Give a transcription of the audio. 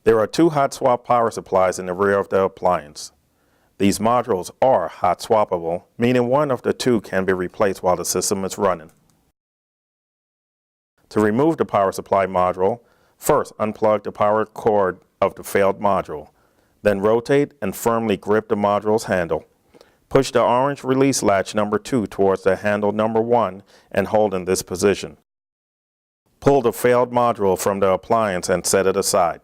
There are two hot swap power supplies in the rear of the appliance. These modules are hot swappable, meaning one of the two can be replaced while the system is running. To remove the power supply module, first unplug the power cord of the failed module. Then rotate and firmly grip the module's handle. Push the orange release latch number 2 towards the handle number 1 and hold in this position. Pull the failed module from the appliance and set it aside.